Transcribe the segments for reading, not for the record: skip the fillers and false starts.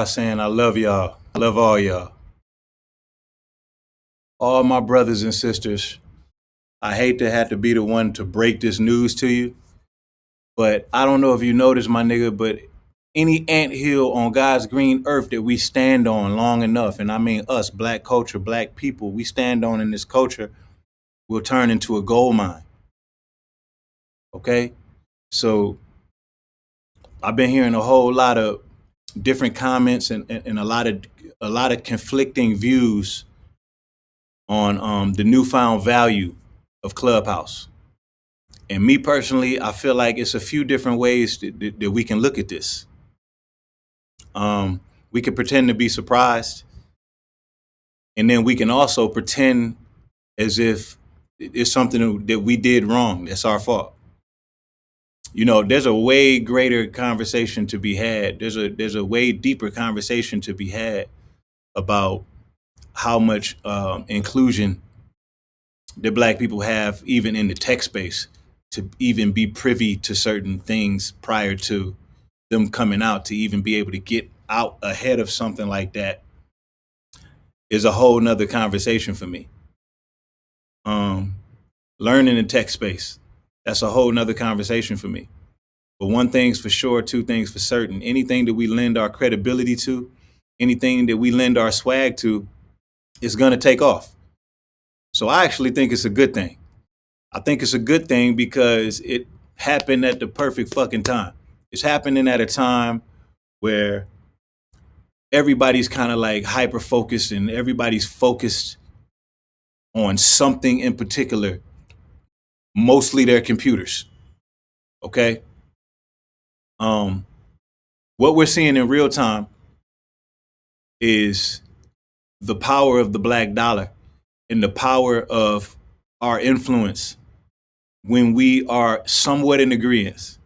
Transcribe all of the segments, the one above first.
saying I love y'all. I love all y'all. All my brothers and sisters. I hate to have to be the one to break this news to you, but I don't know if you noticed, my nigga, but any anthill on God's green earth that we stand on long enough, and I mean us, black culture, black people, we stand on in this culture, will turn into a gold mine. Okay? So I've been hearing a whole lot of different comments and a lot of conflicting views on the newfound value of Clubhouse. And me personally, I feel like it's a few different ways that we can look at this. We can pretend to be surprised, and then we can also pretend as if it's something that we did wrong. That's our fault. You know, there's a way greater conversation to be had. There's a way deeper conversation to be had about how much inclusion that black people have even in the tech space to even be privy to certain things prior to them coming out, to even be able to get out ahead of something like that is a whole nother conversation for me. Learning in tech space, that's a whole nother conversation for me. But one thing's for sure, two things for certain. Anything that we lend our credibility to, anything that we lend our swag to, is going to take off. So I actually think it's a good thing. I think it's a good thing because it happened at the perfect fucking time. It's happening at a time where everybody's kind of like hyper focused and everybody's focused on something in particular, mostly their computers. Okay. What we're seeing in real time is the power of the black dollar and the power of our influence when we are somewhat in agreement.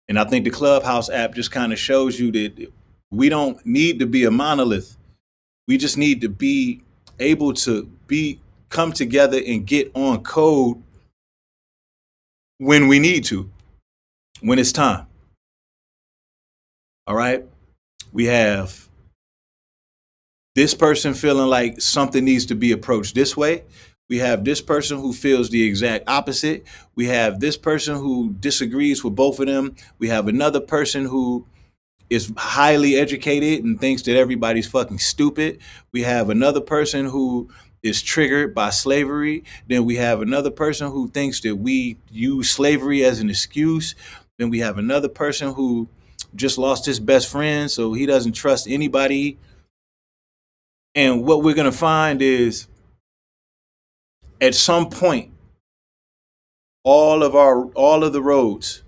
And I think the Clubhouse app just kind of shows you that we don't need to be a monolith. We just need to be able to come together and get on code when we need to, when it's time. All right. We have this person feeling like something needs to be approached this way. We have this person who feels the exact opposite. We have this person who disagrees with both of them. We have another person who is highly educated and thinks that everybody's fucking stupid. We have another person who is triggered by slavery. Then we have another person who thinks that we use slavery as an excuse. Then we have another person who just lost his best friend, so he doesn't trust anybody. And what we're going to find is at some point, all of the roads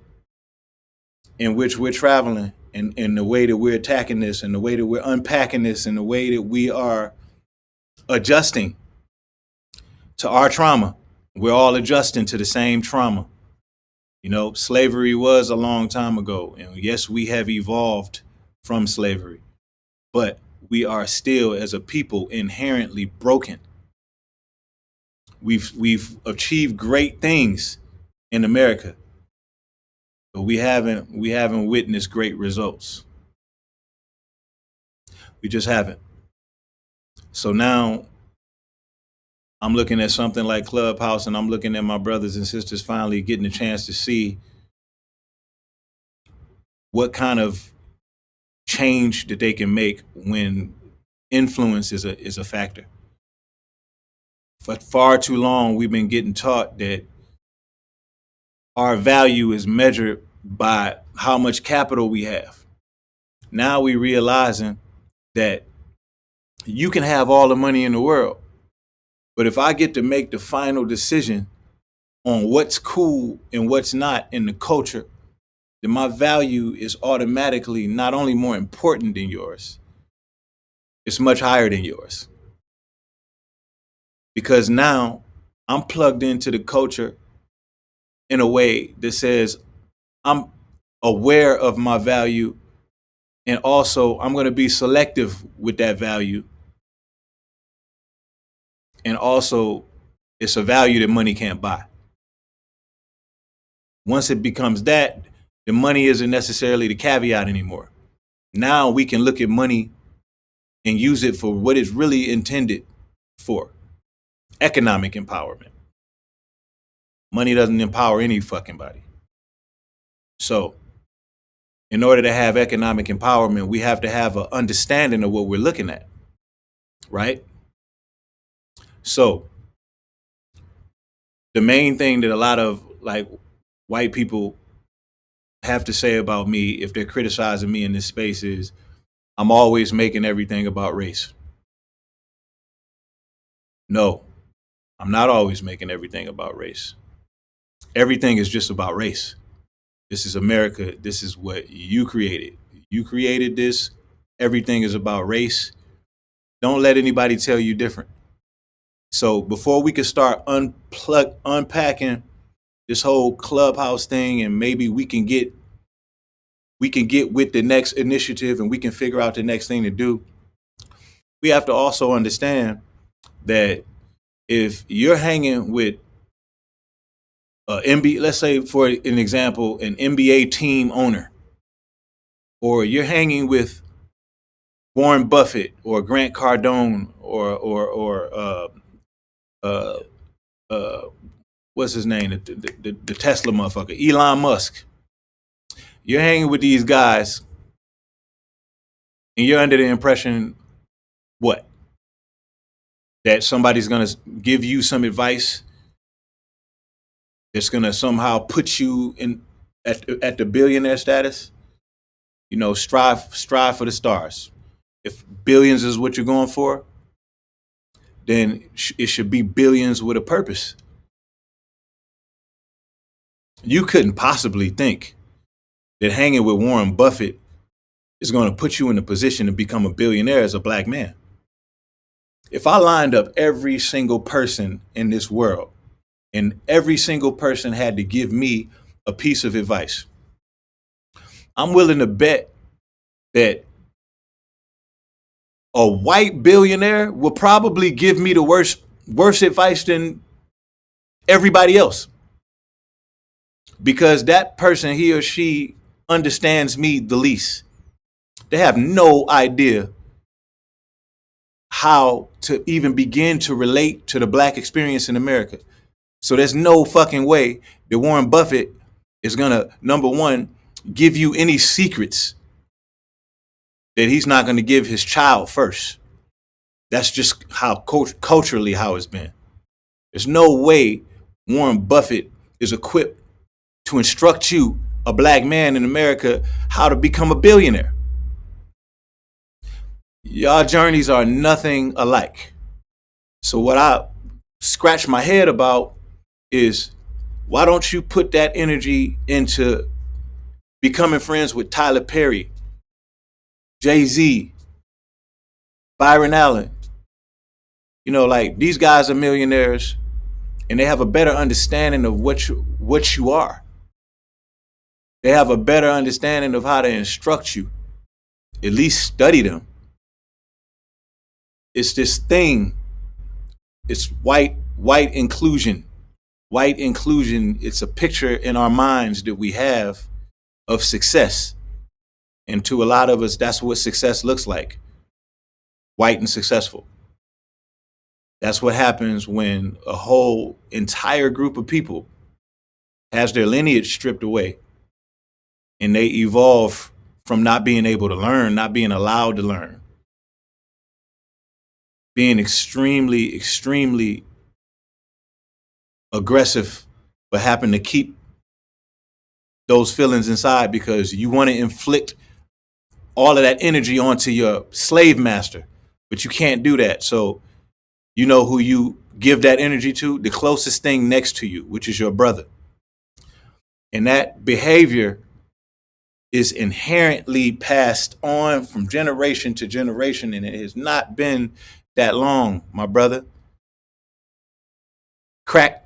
in which we're traveling and the way that we're attacking this and the way that we're unpacking this and the way that we are adjusting to our trauma, we're all adjusting to the same trauma. You know, slavery was a long time ago. And yes, we have evolved from slavery, but we are still, as a people, inherently broken. We've achieved great things in America, but we haven't witnessed great results. We just haven't. So now I'm looking at something like Clubhouse, and I'm looking at my brothers and sisters finally getting a chance to see what kind of change that they can make when influence is a factor. For far too long, we've been getting taught that our value is measured by how much capital we have. Now we realizing that you can have all the money in the world, but if I get to make the final decision on what's cool and what's not in the culture, then my value is automatically not only more important than yours, it's much higher than yours. Because now I'm plugged into the culture in a way that says I'm aware of my value, and also I'm going to be selective with that value. And also, it's a value that money can't buy. Once it becomes that, the money isn't necessarily the caveat anymore. Now we can look at money and use it for what it's really intended for: economic empowerment. Money doesn't empower any fucking body. So, in order to have economic empowerment, we have to have an understanding of what we're looking at, right? So, the main thing that a lot of like white people have to say about me if they're criticizing me in this space is I'm always making everything about race. No, I'm not always making everything about race. Everything is just about race. This is America. This is what you created. You created this. Everything is about race. Don't let anybody tell you different. So before we can start unpacking this whole clubhouse thing, and maybe we can get with the next initiative, and we can figure out the next thing to do. We have to also understand that if you're hanging with NBA, let's say for an example, an NBA team owner, or you're hanging with Warren Buffett or Grant Cardone or uh, uh, what's his name, the Tesla motherfucker, Elon Musk. You're hanging with these guys, and you're under the impression what? That somebody's gonna give you some advice that's gonna somehow put you in at the billionaire status. You know, strive for the stars. If billions is what you're going for, then it should be billions with a purpose. You couldn't possibly think that hanging with Warren Buffett is going to put you in a position to become a billionaire as a black man. If I lined up every single person in this world and every single person had to give me a piece of advice, I'm willing to bet that a white billionaire will probably give me the worse advice than everybody else, because that person, he or she, understands me the least. They have no idea how to even begin to relate to the black experience in America. So there's no fucking way that Warren Buffett is gonna, number one, give you any secrets that he's not gonna give his child first. That's just how culturally how it's been. There's no way Warren Buffett is equipped to instruct you, a black man in America, how to become a billionaire. Y'all journeys are nothing alike. So what I scratch my head about is, why don't you put that energy into becoming friends with Tyler Perry, Jay-Z, Byron Allen? You know, like, these guys are millionaires and they have a better understanding of what you are. They have a better understanding of how to instruct you. At least study them. It's this thing. It's white inclusion. White inclusion, it's a picture in our minds that we have of success. And to a lot of us, that's what success looks like. White and successful. That's what happens when a whole entire group of people has their lineage stripped away and they evolve from not being able to learn, not being allowed to learn, being extremely, extremely aggressive, but happen to keep those feelings inside because you want to inflict all of that energy onto your slave master, but you can't do that. So you know who you give that energy to? The closest thing next to you, which is your brother. And that behavior is inherently passed on from generation to generation, and it has not been that long, my brother. Crack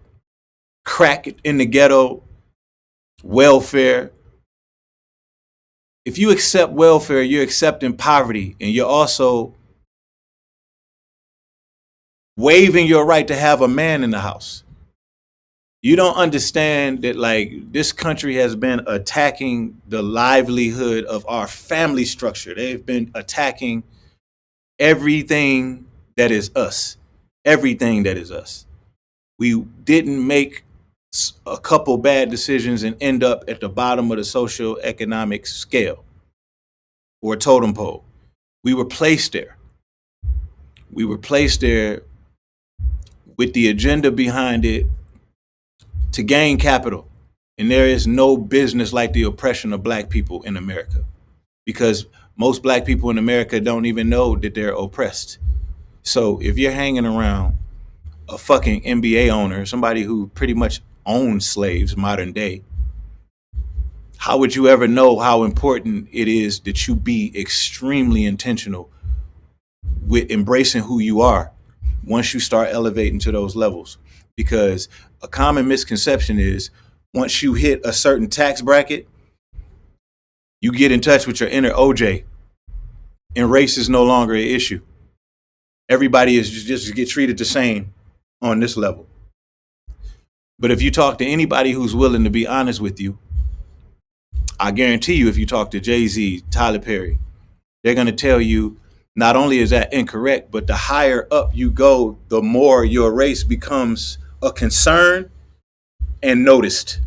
in the ghetto, welfare. If you accept welfare, you're accepting poverty, and you're also waiving your right to have a man in the house. You don't understand that, like, this country has been attacking the livelihood of our family structure. They've been attacking everything that is us. Everything that is us. We didn't make a couple bad decisions and end up at the bottom of the social economic scale or totem pole. We were placed there. We were placed there with the agenda behind it to gain capital. And there is no business like the oppression of black people in America, because most black people in America don't even know that they're oppressed. So if you're hanging around a fucking NBA owner, somebody who pretty much owns slaves modern day, how would you ever know how important it is that you be extremely intentional with embracing who you are once you start elevating to those levels? Because a common misconception is once you hit a certain tax bracket, you get in touch with your inner OJ and race is no longer an issue. Everybody is just get treated the same on this level. But if you talk to anybody who's willing to be honest with you, I guarantee you, if you talk to Jay-Z, Tyler Perry, they're going to tell you not only is that incorrect, but the higher up you go, the more your race becomes a concern and noticed.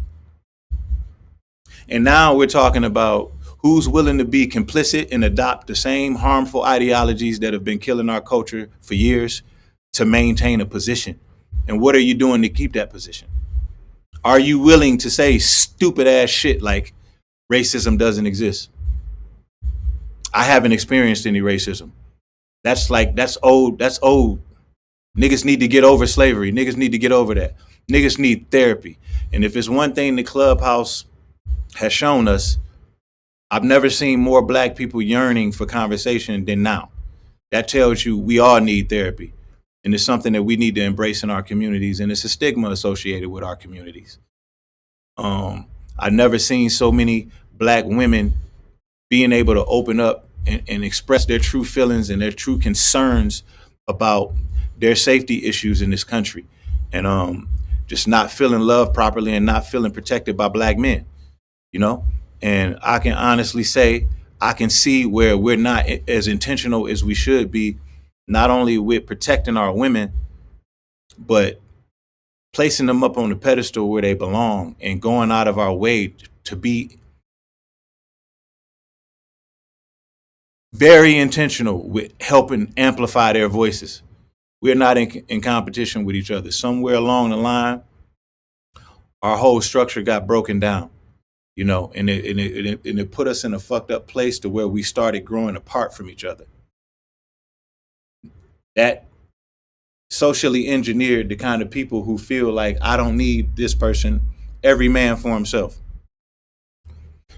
And now we're talking about who's willing to be complicit and adopt the same harmful ideologies that have been killing our culture for years to maintain a position. And what are you doing to keep that position? Are you willing to say stupid ass shit like racism doesn't exist? I haven't experienced any racism. That's old. That's old. Niggas need to get over slavery. Niggas need to get over that. Niggas need therapy. And if it's one thing the Clubhouse has shown us, I've never seen more black people yearning for conversation than now. That tells you we all need therapy. And it's something that we need to embrace in our communities. And it's a stigma associated with our communities. I've never seen so many black women being able to open up and express their true feelings and their true concerns about their safety issues in this country, and just not feeling loved properly and not feeling protected by black men, you know. And I can honestly say I can see where we're not as intentional as we should be, not only with protecting our women, but placing them up on the pedestal where they belong and going out of our way to be very intentional with helping amplify their voices. We're not in competition with each other. Somewhere along the line, our whole structure got broken down, you know, and it put us in a fucked up place to where we started growing apart from each other. That socially engineered the kind of people who feel like I don't need this person, every man for himself.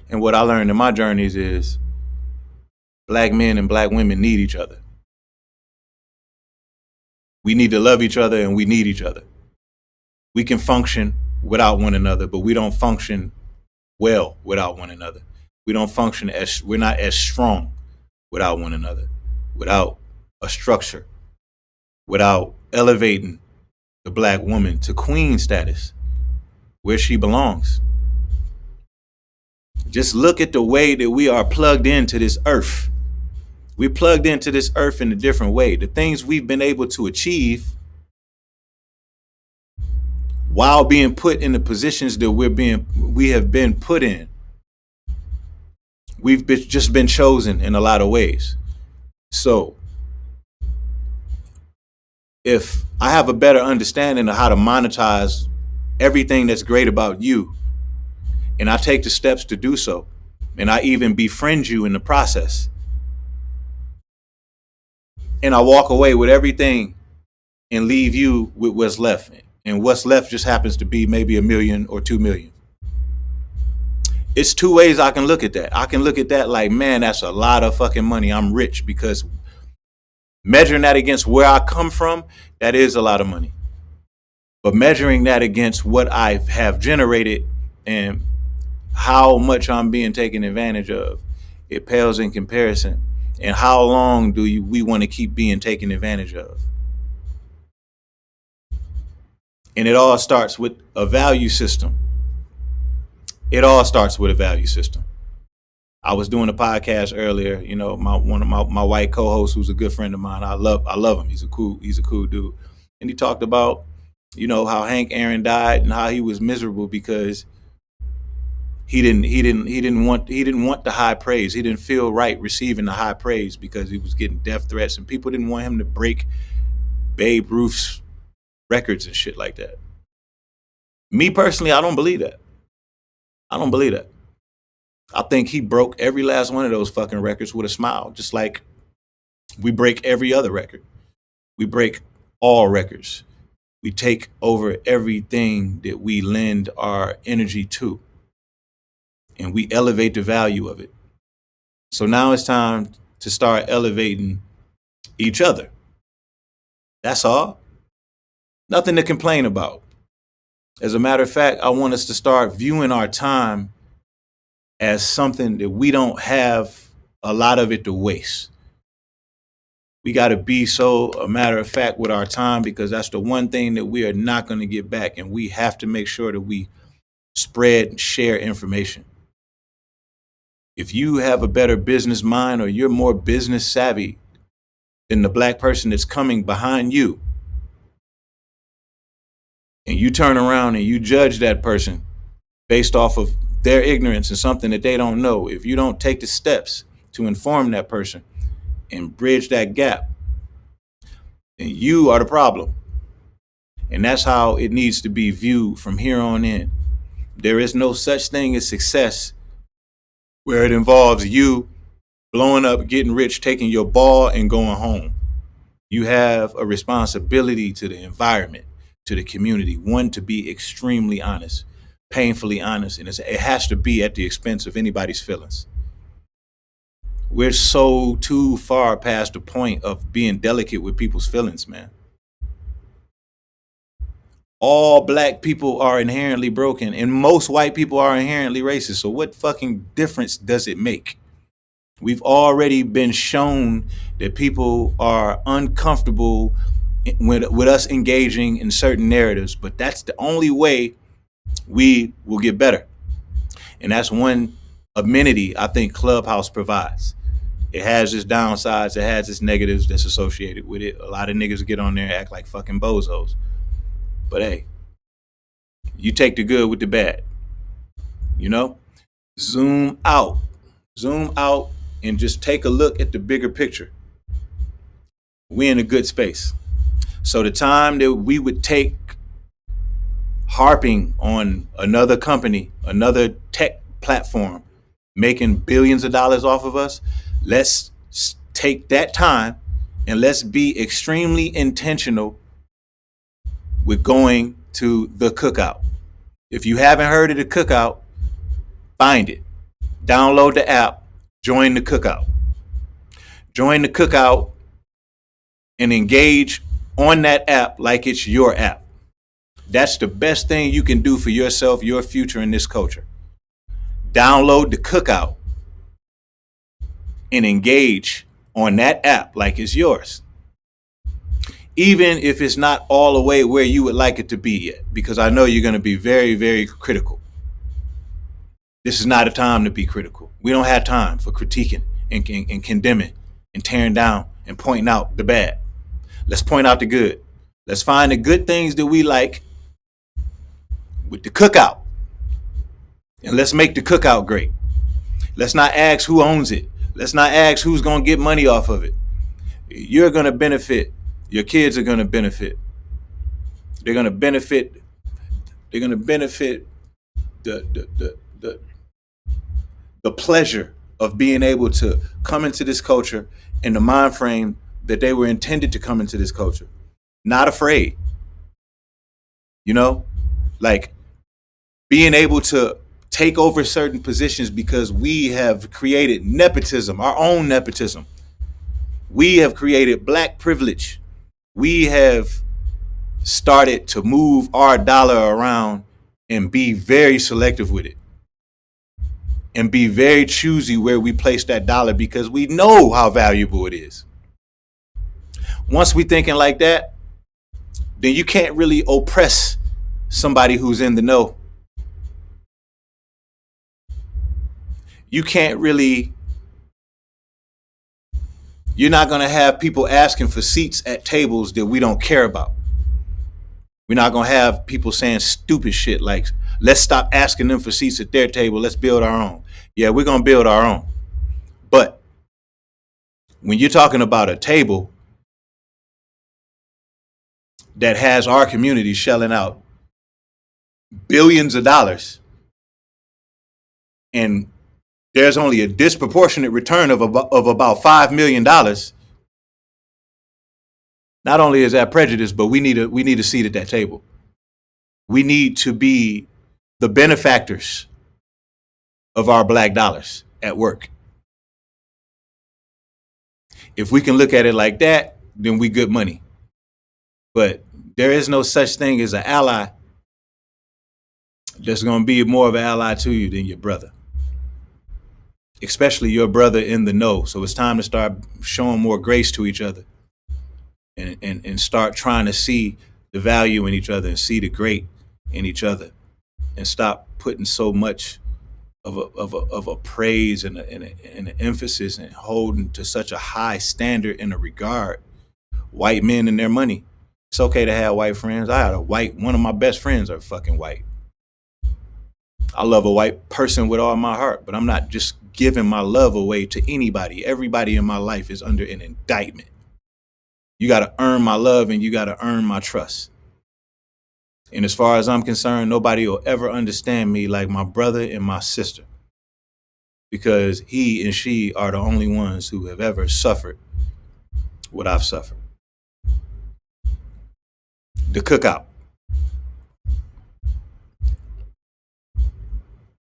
And what I learned in my journeys is black men and black women need each other. We need to love each other and we need each other. We can function without one another, but we don't function well without one another. We don't function as, we're not as strong without one another, without a structure, without elevating the black woman to queen status where she belongs. Just look at the way that we are plugged into this earth. We plugged into this earth in a different way. The things we've been able to achieve while being put in the positions that we have been put in. We've just been chosen in a lot of ways. So if I have a better understanding of how to monetize everything that's great about you, and I take the steps to do so, and I even befriend you in the process, and I walk away with everything and leave you with what's left, and what's left just happens to be maybe 1 million or 2 million. It's two ways I can look at that. I can look at that like, man, that's a lot of fucking money. I'm rich, because measuring that against where I come from, that is a lot of money. But measuring that against what I have generated and how much I'm being taken advantage of, it pales in comparison. And how long we want to keep being taken advantage of? And it all starts with a value system. It all starts with a value system. I was doing a podcast earlier. You know, one of my white co-hosts, who's a good friend of mine. I love him. He's a cool dude. And he talked about, how Hank Aaron died and how he was miserable because he didn't want the high praise. He didn't feel right receiving the high praise because he was getting death threats and people didn't want him to break Babe Ruth's records and shit like that. Me personally, I don't believe that. I don't believe that. I think he broke every last one of those fucking records with a smile, just like we break every other record. We break all records. We take over everything that we lend our energy to, and we elevate the value of it. So now it's time to start elevating each other. That's all. Nothing to complain about. As a matter of fact, I want us to start viewing our time as something that we don't have a lot of it to waste. We got to be so a matter of fact with our time because that's the one thing that we are not going to get back. And we have to make sure that we spread and share information. If you have a better business mind or you're more business savvy than the black person that's coming behind you, and you turn around and you judge that person based off of their ignorance and something that they don't know, if you don't take the steps to inform that person and bridge that gap, then you are the problem. And that's how it needs to be viewed from here on in. There is no such thing as success where it involves you blowing up, getting rich, taking your ball and going home. You have a responsibility to the environment, to the community. One, to be extremely honest, painfully honest, and it has to be at the expense of anybody's feelings. We're so too far past the point of being delicate with people's feelings, man. All black people are inherently broken, and most white people are inherently racist. So what fucking difference does it make? We've already been shown that people are uncomfortable with us engaging in certain narratives, but that's the only way we will get better. And that's one amenity I think Clubhouse provides. It has its downsides, it has its negatives that's associated with it. A lot of niggas get on there and act like fucking bozos. But hey, you take the good with the bad. Zoom out. Zoom out and just take a look at the bigger picture. We're in a good space. So the time that we would take harping on another company, another tech platform, making billions of dollars off of us, let's take that time and let's be extremely intentional with going to the cookout. If you haven't heard of the cookout, find it. Download the app, join the cookout. Join the cookout and engage on that app like it's your app. That's the best thing you can do for yourself, your future in this culture. Download the cookout and engage on that app like it's yours. Even if it's not all the way where you would like it to be yet, because I know you're going to be very, very critical. This is not a time to be critical. We don't have time for critiquing and condemning and tearing down and pointing out the bad. Let's point out the good. Let's find the good things that we like with the cookout. And let's make the cookout great. Let's not ask who owns it. Let's not ask who's going to get money off of it. You're going to benefit. Your kids are going to benefit. They're going to benefit. They're going to benefit the pleasure of being able to come into this culture in the mind frame that they were intended to come into this culture. Not afraid. Like being able to take over certain positions because we have created nepotism, our own nepotism. We have created black privilege. We have started to move our dollar around and be very selective with it. And be very choosy where we place that dollar because we know how valuable it is. Once we thinking like that, then you can't really oppress somebody who's in the know, you can't really, you're not going to have people asking for seats at tables that we don't care about. We're not going to have people saying stupid shit like, let's stop asking them for seats at their table. Let's build our own. Yeah, we're going to build our own. But when you're talking about a table that has our community shelling out billions of dollars and there's only a disproportionate return of about $5 million, not only is that prejudice, but we need a seat at that table. We need to be the benefactors of our black dollars at work. If we can look at it like that, then we good money. But there is no such thing as an ally that's going to be more of an ally to you than your brother, especially your brother in the know. So it's time to start showing more grace to each other and start trying to see the value in each other and see the great in each other and stop putting so much of a praise and an emphasis and holding to such a high standard and a regard white men and their money. It's okay to have white friends. I had one of my best friends are fucking white. I love a white person with all my heart, but I'm not just giving my love away to anybody. Everybody in my life is under an indictment. You got to earn my love and you got to earn my trust. And as far as I'm concerned, nobody will ever understand me like my brother and my sister, because he and she are the only ones who have ever suffered what I've suffered. The cookout.